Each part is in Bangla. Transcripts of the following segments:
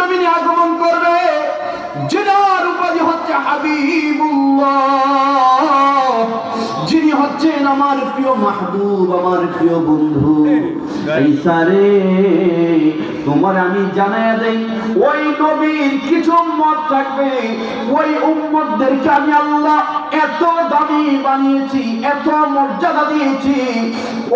জমিনে আগমন করবে, যার উপাধি হচ্ছে হাবিবুল্লাহ, যিনি হচ্ছেন আমার প্রিয় মাহবুব, আমার প্রিয় বন্ধু। ঈসা রে, তোমার আমি জানায়া দেই, ওই নবীর কিছু উম্মত থাকবে, ওই উম্মতদেরকে আমি আল্লাহ এত দামি বানিয়েছি, এত মর্যাদা দিয়েছি,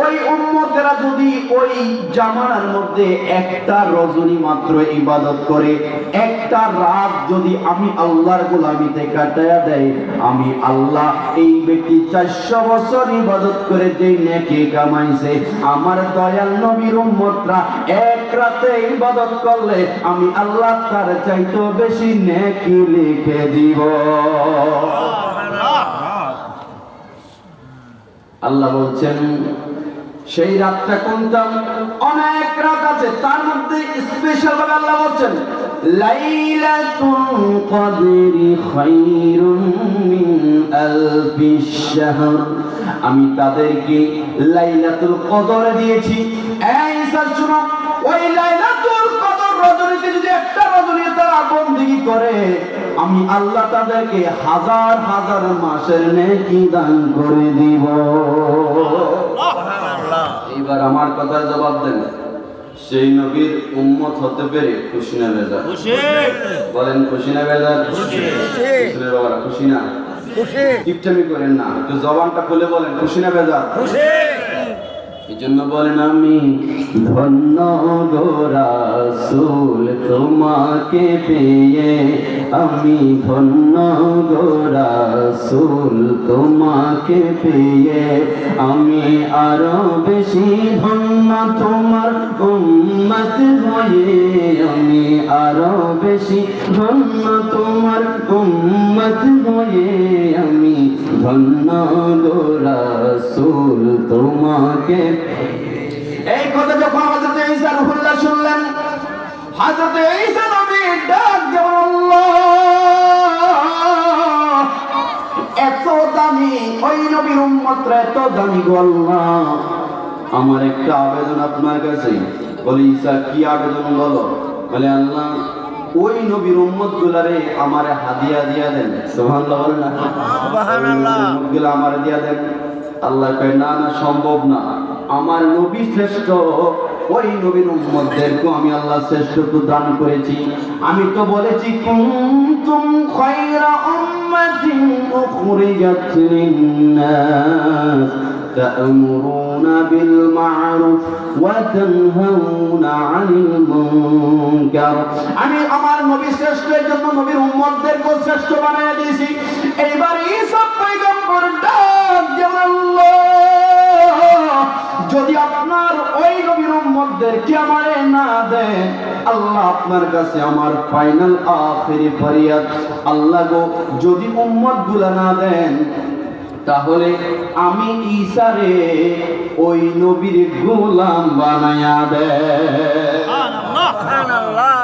ওই উম্মতেরা যদি ওই জামানার মধ্যে একটা রজনী মাত্র ইবাদত করে, একটা রাত যদি আমি আল্লাহর গোলামিতে কাটায়া দেয়, আমি আল্লাহ এই ব্যক্তি 400 বছর ইবাদত করে যে নেকি কামাইছে, আমার দয়াল নবীর উম্মতরা এক রাতে ইবাদত করলে আমি আল্লাহ তার চাইতে বেশি নেকি লিখে দিব। আল্লাহ বলছেন সেই রাতটা কোনটা? অনেক রাত আছে, তার মধ্যে স্পেশাল ভাবে আল্লাহ বলছেন লাইলাতুল কদরি খায়রুম মিন আলফিশ শাহর। আমি তাদেরকে লাইলাতুল কদর দিয়েছি। এই ঈসা শুনো, ওই লাইলাতুল কদর রজনীতে যদি একটা রজনী তারা বন্দেগী করে, আমি আল্লাহ তাদেরকে হাজার হাজার মাসের নেকি দান করে দিব। এইবার আমার কথার জবাব দেন, সেই নবীর উম্মত হতে পেরে খুশি না বেজার? বলেন খুশি না বেজার? বাবারা খুশি না? টিপটামি করেন না, একটু জবানটা খুলে বলেন খুশি না বেজার? এই জন্য বলেন আমি ধন্য গো রাসূল তোমাকে পেয়ে, আমি ধন্য গো রাসূল তোমাকে পেয়ে, আমি আরো বেশি ধন্য তোমার উম্মত হয়ে, আমি আরো বেশি ধন্য তোমার উম্মত হয়ে, আমি ধন্য গো রাসূল তোমাকে। এই কথা যখন হযরত ঈসা রূহুল্লাহ শুনলেন, হযরত ঈসা নবী ডাক দিয়ে আল্লাহ এত দামি, ওই নবীর উম্মতরা এত দামি গো আল্লাহ, আমার একটা আবেদন আপনার কাছে। বলে ঈসা কি আবেদন বলো? বলে আল্লাহ ওই নবীর উম্মত গুলারে আমার হাদিয়া দিয়া দেন। সুবহানাল্লাহ বলেন না? সুবহানাল্লাহ। উম্মত গুলা আমার দিয়া দেন। আল্লাহ কয় না না, সম্ভব না, আমার নবী শ্রেষ্ঠ, ওই নবীর উম্মতদেরকে আমি আল্লাহ শ্রেষ্ঠত্ব দান করেছি। আমি তো বলেছি কুনতুম খায়রা উম্মাতিন উখরিজাত লিন-নাস তা'মুরুনা বিল মা'রুফ ওয়া তানহাউনা 'আনিল মুনকার। আমি আমার নবী শ্রেষ্ঠ, এর জন্য নবীর উম্মতদেরকে শ্রেষ্ঠ বানিয়ে দিয়েছি। এইবার ঈসা পয়গম্বর ডাক দিয়ে আল্লাহ যদি আপনার ওই নবীর উম্মতদেরকে আমারে না দেন, আল্লাহ আপনার কাছে আমার ফাইনাল আখিরি ফরিয়াদ, আল্লাহ গো যদি উম্মতগুলা না দেন, তাহলে আমি ঈসা রে ওই নবীর গোলাম বানায়া দেন। সুবহানাল্লাহ,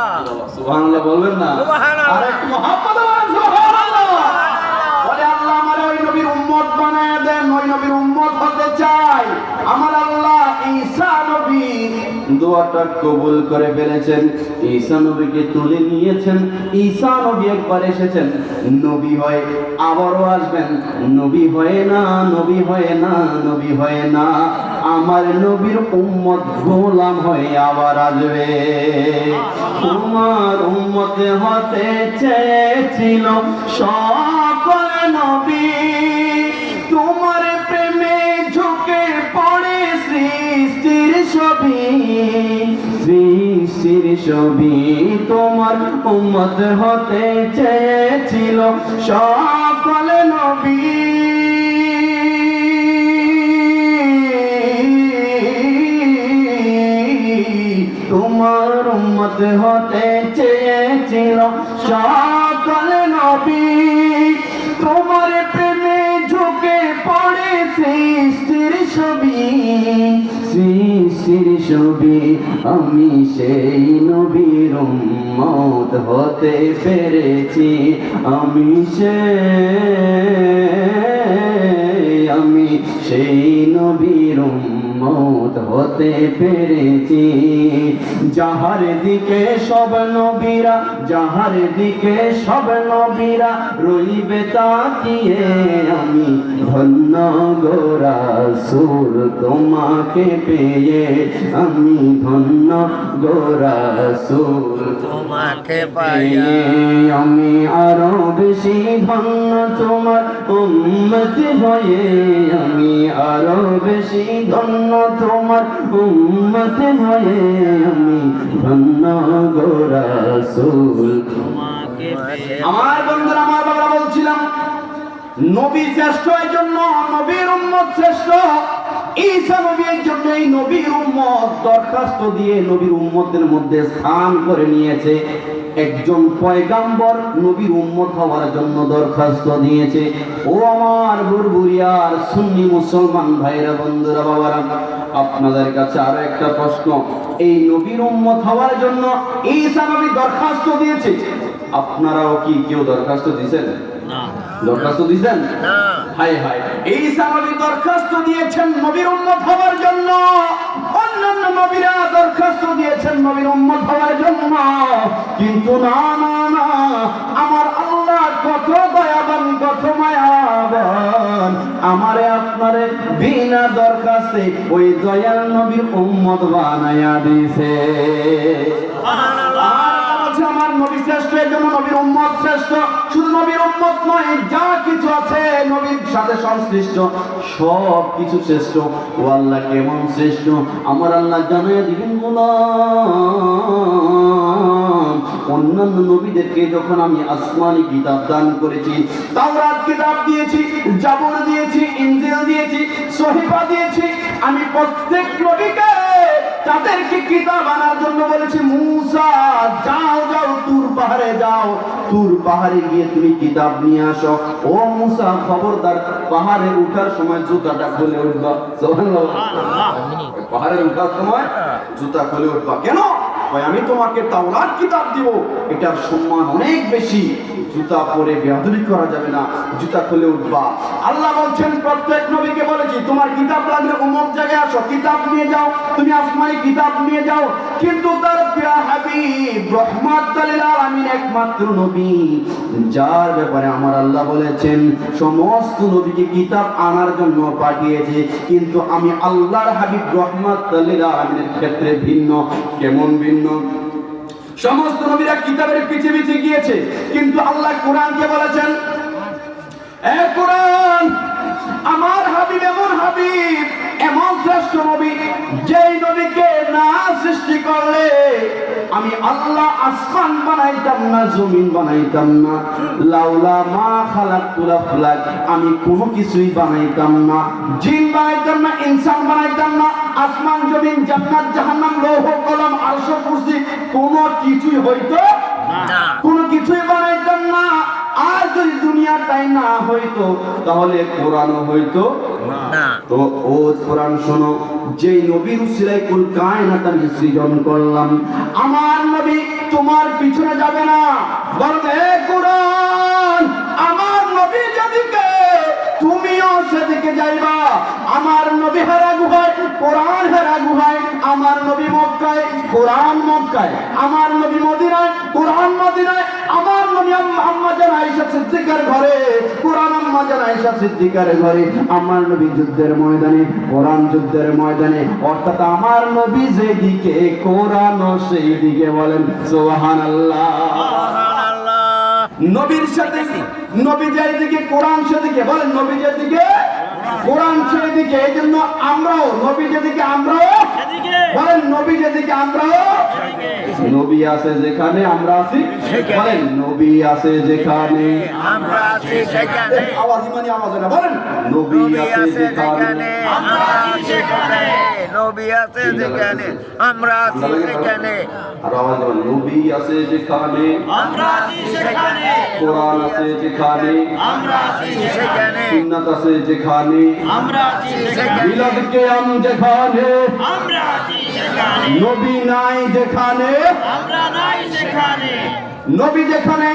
সুবহানাল্লাহ বলবেন না? আর একটু মুহাম্মদ সুবহানাল্লাহ বলে, আল্লাহ আমার ওই নবীর উম্মত বানায়া দেন, ওই নবীর উম্মত হতে চাই। আমার আল্লাহ ঈসা নবী দোয়াটা কবুল করে ফেলেছেন, ঈসা নবীকে তুলে নিয়েছেন। ঈসা নবী একবার এসেছেন, নবী হয়ে আবারও আসবেন, নবী হয়ে না, নবী হয়ে না, নবী হয়ে না, আমার নবীর উম্মত গোলাম হয়ে আবার আসবে। তোমার উম্মত হতে চেয়েছিল সকল নবী, তোমার প্রেমে ঝুঁকে পড়ে সৃষ্টির ছবি, সৃষ্টির ছবি। তোমার উম্মত হতে চেয়েছিল সকল নবী, তোমার উম্মত হতে চেয়েছিল সকল নবী, তোমার প্রেমে ঝুঁকে পড়ে সৃষ্টির ছবি, সৃষ্টির ছবি। আমি সেই নবীর উম্মত হতে পেরেছি, আমি সেই নবীর উম্মত উম্মত হতে পেরেছি। যাহার দিকে সব নবীরা, যাহার দিকে সব নবীরা রইবে তাকিয়ে, আমি ধন্য গো রাসূল তোমাকে পেয়ে, আমি ধন্য গো রাসূল তোমাকে পাইয়া, আমি আরো বেশি ধন্য তোমার উম্মত হয়ে, আমি আরো বেশি ধন্য তোমার উম্মত হয়ে, আমি ধন্য গো রাসূল তোমাকে পেয়ে। আমার বন্ধুরা, আমার বাবা বলছিলাম নবী শ্রেষ্ঠ এই জন্য, নবীর উম্মত শ্রেষ্ঠ। ঈসা নবীর জন্য এই নবীর উম্মত দরখাস্ত দিয়ে নবীর উম্মতের মধ্যে স্থান করে নিয়েছে। একজন পয়গাম্বর নবীর উম্মত হওয়ার জন্য দরখাস্ত দিয়েছে। ও আমার বুরবুরিয়ার সুন্নি মুসলমান ভাইরা, বন্ধুরা, বাবারা, আপনাদের কাছে আরো একটা প্রশ্ন। এই নবীর উম্মত হওয়ার জন্য ঈসা নবী দরখাস্ত দিয়েছে, আপনারাও কি কেউ দরখাস্ত দিয়েছেন? না, দরখাস্ত দিয়েছেন? না। হায় হায়, ঈসা নবী দরখাস্ত দিয়েছেন নবীর উম্মত হওয়ার জন্য, অন্যান্য নবীরা দরখাস্ত দিয়েছেন নবীর উম্মত হওয়ার জন্য, কিন্তু না না না, আমার আল্লাহ কত দয়াবান, কত মায়াবান, আমারে আপনারে বিনা দরখাস্তে ওই দয়াল নবীর উম্মত বানায়া দিয়েছে। আমার নবী শ্রেষ্ঠ, এই জন্য নবীর উম্মত শ্রেষ্ঠ। শুধু নবীর উম্মত নয়, যা কিছু আছে নবীর সাথে সংশ্লিষ্ট সব কিছু শ্রেষ্ঠ। ও আল্লাহ কেমন শ্রেষ্ঠ, আমার আল্লাহ জানাইয়া দিবেন গোলাম। অন্যান্য নবীদেরকে যখন আমি আসমানি কিতাব দান করেছি, তাওরাত কিতাব দিয়েছি, জাবর দিয়েছি, ইনজিল দিয়েছি, সহিফা দিয়েছি, আমি প্রত্যেক নবীকে তাদেরকে কিতাব আনার জন্য বলেছি, মুসা যাও যাও তুর পাহাড়ে যাও, তুর পাহাড়ে গিয়ে তুমি কিতাব নিয়ে আসো। ও মুসা খবরদার, পাহাড়ে উঠার সময় জুতাটা খুলে উঠবা। সুবহানাল্লাহ। পাহাড়ে উঠার সময় জুতা খুলে উঠবা কেন? ভাই আমি তোমাকে তাওরাত কিতাব দিব, এটার সম্মান অনেক বেশি, জুতা পরে বেয়াদবি করা যাবে না, জুতা খুলে উঠবা। আল্লাহ বলছেন প্রত্যেক নবীকে বলেছি, তোমার কিতাব লাগলে অমুক জায়গায় আসো, কিতাব নিয়ে যাও, তুমি আসমানি কিতাব নিয়ে যাও। কিন্তু তার প্রিয় হাবিব রহমাতুল লিল আলামিন একমাত্র নবী, যার ব্যাপারে আমার আল্লাহ বলেছেন সমস্ত নবীকে কিতাব আনার জন্য পাঠিয়েছে, কিন্তু আমি আল্লাহর হাবিব রহমাতুল লিল আলামিনের ক্ষেত্রে ভিন্ন। কেমন ভিন্ন? সমস্ত নবীরা কিতাবের পিছে পিছে গিয়েছে, কিন্তু আল্লাহ কোরআনকে বলেছেন, এ কোরআন, আমার হাবিব এমন হাবিব, এমন শ্রেষ্ঠ নবী, যেই নবীকে না সৃষ্টি করলে আমি আল্লাহ আসমান বানাইতাম না, জমিন বানাইতাম না, লাউলা মা খালাকতুল আফলাক, আমি কোনো কিছুই বানাইতাম না, জিন বানাইতাম না, ইনসান বানাইতাম না, আসমান জমিন জান্নাত জাহান্নাম লৌহ কলম আরশ কুরসি কোনো কিছুই হইতো না, কোনো কিছুই বানাইতাম না। আর যদি দুনিয়াটাই না হইতো তাহলে কোরআনও হইতো না। তো ও কোরআন শোনো, যেই নবীর উসিলায় কুল কায়নাত আমি সৃজন করলাম, আমার নবী তোমার পিছনে যাবে না, বরং এ কোরআন, আমার নবী যেদিকে তুমিও সেদিকে যাইবা। আমার নবী হেরা গুহায়, কোরআন হেরা গুহায়, আমার নবী মক্কায়, কোরআন মক্কায়, আমার নবী মদিনায়, কোরআন মদিনায়, আমার নবী আম্মা জান আয়েশা সিদ্দিকার ঘরে, কোরআন আম্মা জান আয়েশা সিদ্দিকার ঘরে, আমার নবী যুদ্ধের ময়দানে, কোরআন যুদ্ধের ময়দানে, অর্থাৎ আমার নবী যেদিকে কোরআন সেই দিকে। বলেন সুবহানাল্লাহ। নবীর সাথে নবী যেদিকে কোরআন সেদিকে। বলেন নবী যেদিকে কোরআন সেদিকে। এই জন্য আমরাও নবী যেদিকে, আমরাও বলেন নবী যেদিকে, আমরাও। নবী আছে যেখানে আমরা আছি, বলেন নবী আছে যেখানে আমরা আছি সেখানে, আওয়াজ ইমানি আওয়াজ না, বলেন নবী আছে যেখানে আমরা আছি সেখানে, নবী আছে যেখানে আমরা আছি সেখানে, আর আওয়াজ বলেন নবী আছে যেখানে আমরা আছি সেখানে, কোরআন আছে যেখানে আমরা আছি সেখানে, সুন্নাত আছে যেখানে আমরা আছি সেখানে, মিলাদ কিয়াম যেখানে আমরা আছি সেখানে, নবী নাই যেখানে, আমরা নাই সেখানে, নবী যেখানে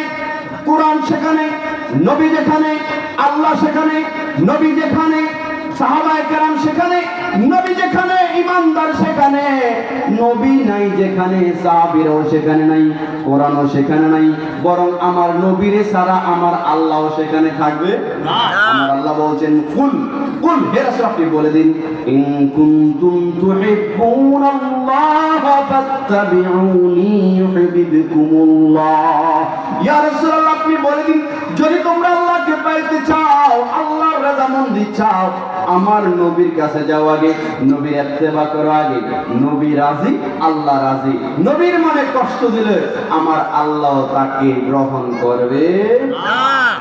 কোরআন সেখানে, নবী যেখানে আল্লাহ সেখানে, নবী যেখানে সাহাবায়ে কেরাম সেখানে, নবী যেখানে ইমানদার সেখানে, নবী নাই যেখানে সাহাবীরাও সেখানে নাই, কোরআনও সেখানে নাই, বরং আমার নবীরে ছাড়া আমার আল্লাহও সেখানে থাকবে না। আমার আল্লাহ বলছেন কুল কুল, হে রাসূল আপনি বলে দিন, ইন কুনতুম তুহিব্বুনাল্লাহ ফাত্তাবিউনি ইউহিব্বুকুমুল্লাহ। ইয়া রাসূলুল্লাহ আপনি বলে দিন, যদি তোমরা আল্লাহকে পাইতে চাও, আল্লাহর রাضامندی চাও, আমার নবীর কাছে যাও আগে, নবীর ইত্তেবা করো আগে। নবী রাজি, আল্লাহ রাজি। নবীর মনে কষ্ট দিলে আমার আল্লাহ তাকে গ্রহণ করবে না।